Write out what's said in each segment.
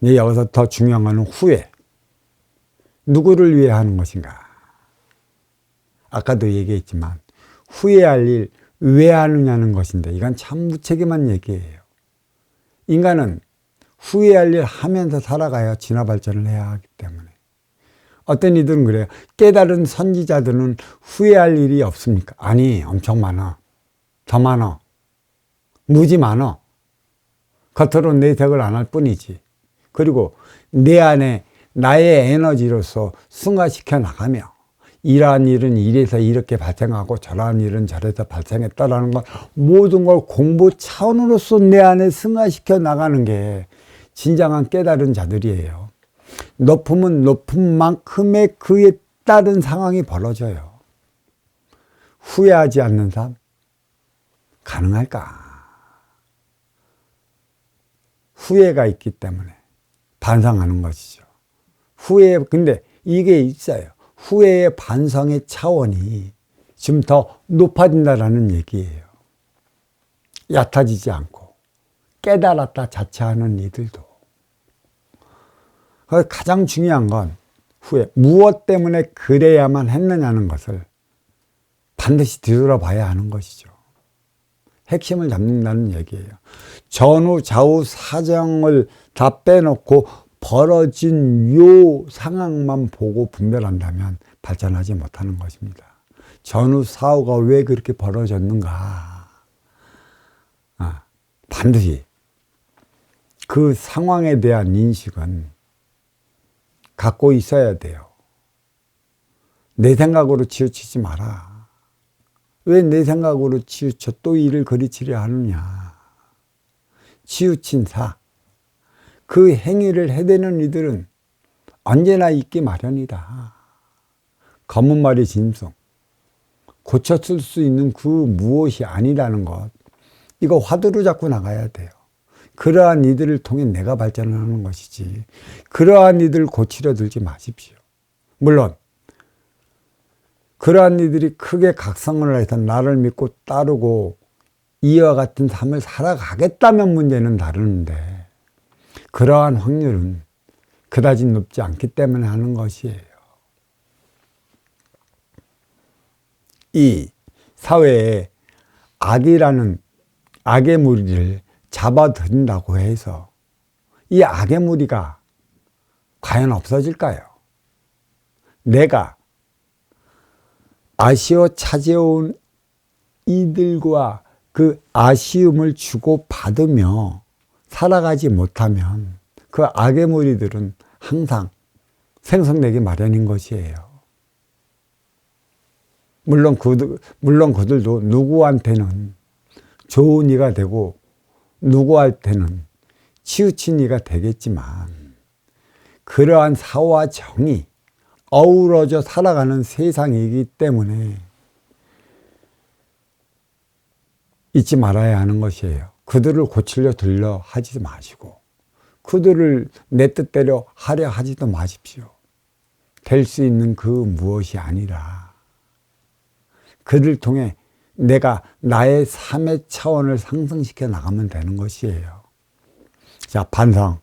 여기서 더 중요한 것은 후회. 누구를 위해 하는 것인가? 아까도 얘기했지만 후회할 일 왜 하느냐는 것인데 이건 참 무책임한 얘기예요. 인간은 후회할 일 하면서 살아가야 진화 발전을 해야 하기 때문에. 어떤 이들은 그래요. 깨달은 선지자들은 후회할 일이 없습니까? 아니, 엄청 많아. 더 많아. 무지 많아. 겉으로 내색을 안 할 뿐이지. 그리고 내 안에 나의 에너지로서 승화시켜 나가며 이러한 일은 이래서 이렇게 발생하고 저러한 일은 저래서 발생했다라는 것 모든 걸 공부 차원으로서 내 안에 승화시켜 나가는 게 진정한 깨달은 자들이에요. 높으면 높은 만큼의 그에 따른 상황이 벌어져요. 후회하지 않는 삶 가능할까? 후회가 있기 때문에 반성하는 것이죠. 근데 이게 있어요. 후회의 반성의 차원이 지금 더 높아진다라는 얘기예요. 얕아지지 않고 깨달았다 자체하는 이들도. 가장 중요한 건 후회. 무엇 때문에 그래야만 했느냐는 것을 반드시 뒤돌아봐야 하는 것이죠. 핵심을 잡는다는 얘기예요. 전후 좌우 사정을 다 빼놓고 벌어진 요 상황만 보고 분별한다면 발전하지 못하는 것입니다. 전후 사후가 왜 그렇게 벌어졌는가? 반드시 그 상황에 대한 인식은 갖고 있어야 돼요. 내 생각으로 치우치지 마라. 왜 내 생각으로 치우쳐 또 이를 그리치려 하느냐. 치우친 사. 그 행위를 해대는 이들은 언제나 있기 마련이다. 검은 말이 짐승. 고쳤을 수 있는 그 무엇이 아니라는 것. 이거 화두로 잡고 나가야 돼요. 그러한 이들을 통해 내가 발전을 하는 것이지. 그러한 이들을 고치려 들지 마십시오. 물론 그러한 이들이 크게 각성을 해서 나를 믿고 따르고 이와 같은 삶을 살아가겠다면 문제는 다르는데 그러한 확률은 그다지 높지 않기 때문에 하는 것이에요. 이 사회에 악이라는 악의 무리를 잡아들인다고 해서 이 악의 무리가 과연 없어질까요? 내가 아쉬워 찾아온 이들과 그 아쉬움을 주고 받으며 살아가지 못하면 그 악의 무리들은 항상 생성되기 마련인 것이에요. 물론 그들도 누구한테는 좋은 이가 되고 누구한테는 치우친 이가 되겠지만 그러한 사와 정이 어우러져 살아가는 세상이기 때문에 잊지 말아야 하는 것이에요. 그들을 고치려 들려 하지 마시고 그들을 내 뜻대로 하려 하지도 마십시오. 될 수 있는 그 무엇이 아니라 그들 통해 내가 나의 삶의 차원을 상승시켜 나가면 되는 것이에요. 자, 반성.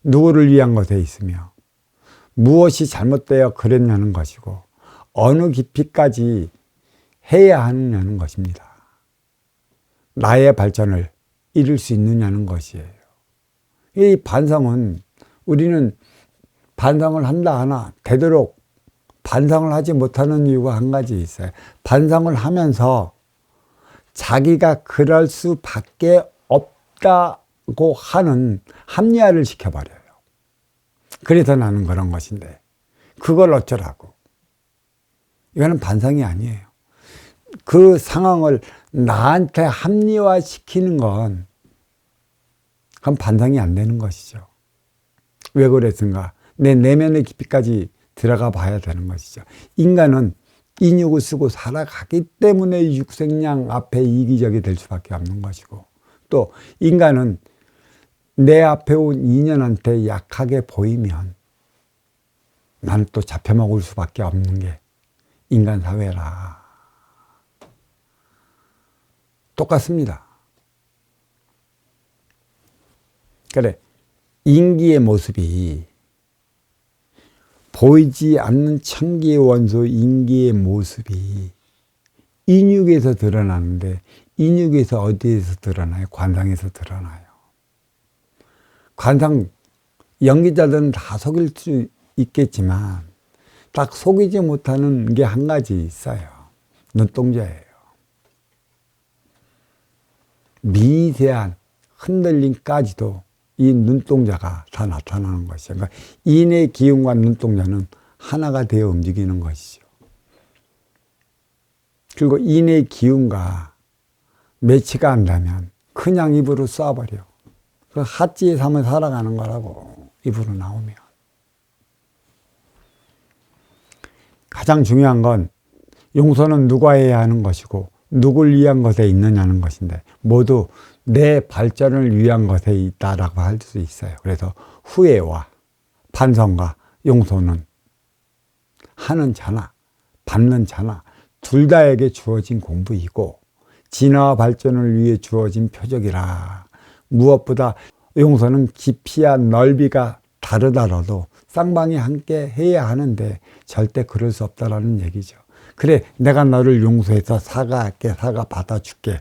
누구를 위한 것에 있으며 무엇이 잘못되어 그랬냐는 것이고 어느 깊이까지 해야 하느냐는 것입니다. 나의 발전을 이룰 수 있느냐는 것이에요. 이 반성은 우리는 반성을 한다 하나 되도록 반성을 하지 못하는 이유가 한 가지 있어요. 반성을 하면서 자기가 그럴 수밖에 없다고 하는 합리화를 시켜버려요. 그래서 나는 그런 것인데 그걸 어쩌라고. 이거는 반성이 아니에요. 그 상황을 나한테 합리화시키는 건 그건 반성이 안 되는 것이죠. 왜 그랬는가? 내 내면의 깊이까지 들어가 봐야 되는 것이죠. 인간은 인육을 쓰고 살아가기 때문에 육생량 앞에 이기적이 될 수밖에 없는 것이고 또 인간은 내 앞에 온 인연한테 약하게 보이면 나는 또 잡혀먹을 수밖에 없는 게 인간 사회라. 똑같습니다. 그래, 인기의 모습이 보이지 않는 천기의 원소 인기의 모습이 인육에서 드러나는데 인육에서 어디에서 드러나요? 관상에서 드러나요. 관상 연기자들은 다 속일 수 있겠지만 딱 속이지 못하는 게 한 가지 있어요. 눈동자예요. 미세한 흔들림까지도 이 눈동자가 다 나타나는 것이죠. 그러니까 인의 기운과 눈동자는 하나가 되어 움직이는 것이죠. 그리고 인의 기운과 매치가 안다면 그냥 입으로 쏴버려. 그 핫지의 삶을 살아가는 거라고 입으로 나오면. 가장 중요한 건 용서는 누가 해야 하는 것이고 누굴 위한 것에 있느냐는 것인데 모두 내 발전을 위한 것에 있다라고 할 수 있어요. 그래서 후회와 반성과 용서는 하는 자나 받는 자나 둘 다에게 주어진 공부이고 진화와 발전을 위해 주어진 표적이라. 무엇보다 용서는 깊이와 넓이가 다르더라도 쌍방이 함께 해야 하는데 절대 그럴 수 없다라는 얘기죠. 그래, 내가 너를 용서해서 사과할게, 사과 받아줄게.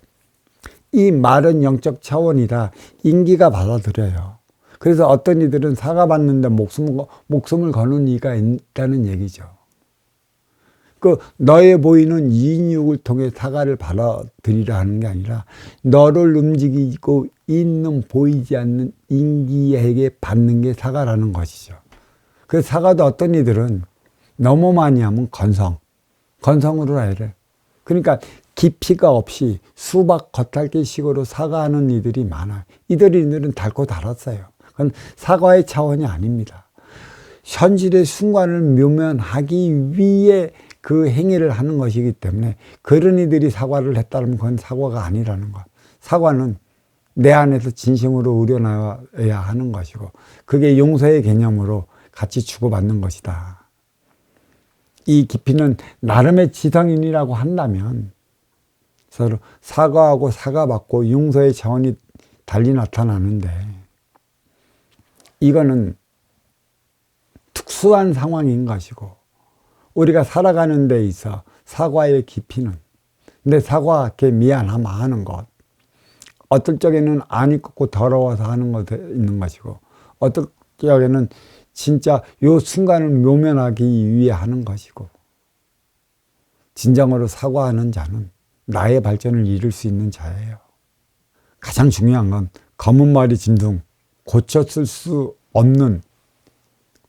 이 말은 영적 차원이라 인기가 받아들여요. 그래서 어떤 이들은 사과 받는데 목숨을 거는 이가 있다는 얘기죠. 그 너에 보이는 인육을 통해 사과를 받아들이라 하는 게 아니라 너를 움직이고 있는 보이지 않는 인기에게 받는 게 사과라는 것이죠. 그 사과도 어떤 이들은 너무 많이 하면 건성으로 해야. 그러니까 깊이가 없이 수박 겉핥기식으로 사과하는 이들이 많아요. 이들은 달고 달았어요. 그건 사과의 차원이 아닙니다. 현실의 순간을 묘면하기 위해 그 행위를 하는 것이기 때문에 그런 이들이 사과를 했다면 그건 사과가 아니라는 것. 사과는 내 안에서 진심으로 우러나야 하는 것이고 그게 용서의 개념으로 같이 주고받는 것이다. 이 깊이는 나름의 지성인이라고 한다면 서로 사과하고 사과받고 용서의 차원이 달리 나타나는데 이거는 특수한 상황인 것이고 우리가 살아가는 데 있어 사과의 깊이는 내 사과하게 미안하마 하는 것 어떨 적에는 안이 꺾고 더러워서 하는 것 있는 것이고 어떨 적에는 진짜 요 순간을 묘면하기 위해 하는 것이고 진정으로 사과하는 자는 나의 발전을 이룰 수 있는 자예요. 가장 중요한 건 검은 머리 진둥 고쳤을 수 없는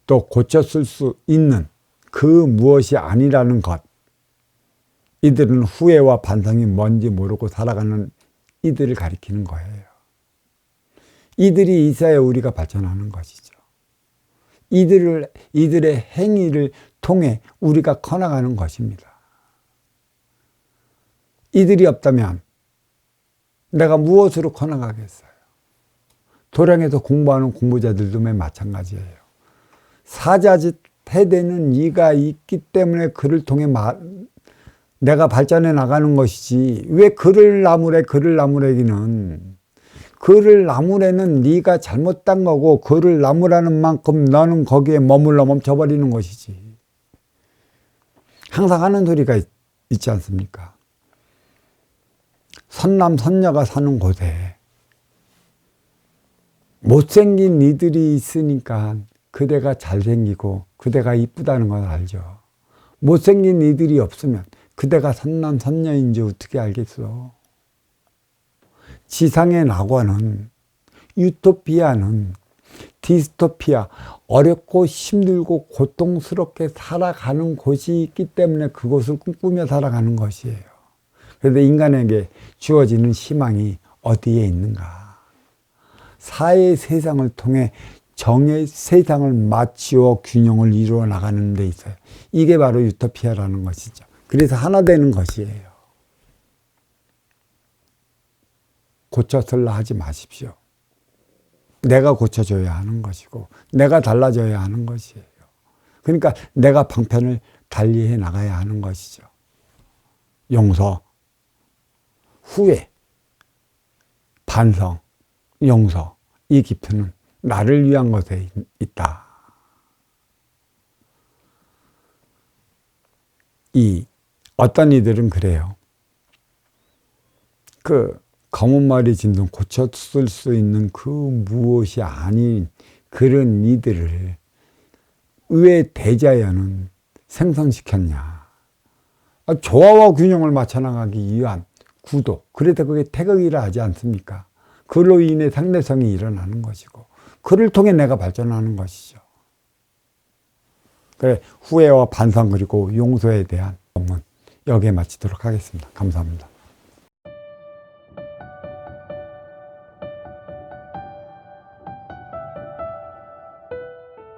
또 고쳤을 수 있는 그 무엇이 아니라는 것. 이들은 후회와 반성이 뭔지 모르고 살아가는 이들을 가리키는 거예요. 이들이 있어야 우리가 발전하는 것이죠. 이들의 행위를 통해 우리가 커나가는 것입니다. 이들이 없다면 내가 무엇으로 커나가겠어요? 도량에서 공부하는 공부자들도 맨 마찬가지예요. 사자짓 해대는 이가 있기 때문에 그를 통해 내가 발전해 나가는 것이지 왜 그를 나무래기는 그를 나무래는 네가 잘못한 거고 그를 나무라는 만큼 너는 거기에 머물러 멈춰버리는 것이지. 항상 하는 소리가 있지 않습니까? 선남 선녀가 사는 곳에 못생긴 이들이 있으니까 그대가 잘생기고 그대가 이쁘다는 걸 알죠. 못생긴 이들이 없으면 그대가 선남 선녀인지 어떻게 알겠어. 지상의 낙원은 유토피아는 디스토피아 어렵고 힘들고 고통스럽게 살아가는 곳이 있기 때문에 그곳을 꿈꾸며 살아가는 것이에요. 그런데 인간에게 주어지는 희망이 어디에 있는가? 사의 세상을 통해 정의 세상을 맞추어 균형을 이루어 나가는 데 있어요. 이게 바로 유토피아라는 것이죠. 그래서 하나 되는 것이에요. 고쳐설라 하지 마십시오. 내가 고쳐줘야 하는 것이고 내가 달라져야 하는 것이에요. 그러니까 내가 방편을 달리해 나가야 하는 것이죠. 용서, 후회, 반성, 용서 이 깊이는 나를 위한 것에 있다. 어떤 이들은 그래요. 그 검은 머리 진동 고쳤을 수 있는 그 무엇이 아닌 그런 이들을 왜 대자연은 생성시켰냐. 조화와 균형을 맞춰나가기 위한 구도. 그래도 그게 태극이라 하지 않습니까? 그로 인해 상대성이 일어나는 것이고 그를 통해 내가 발전하는 것이죠. 그래, 후회와 반성 그리고 용서에 대한 본문 여기에 마치도록 하겠습니다. 감사합니다.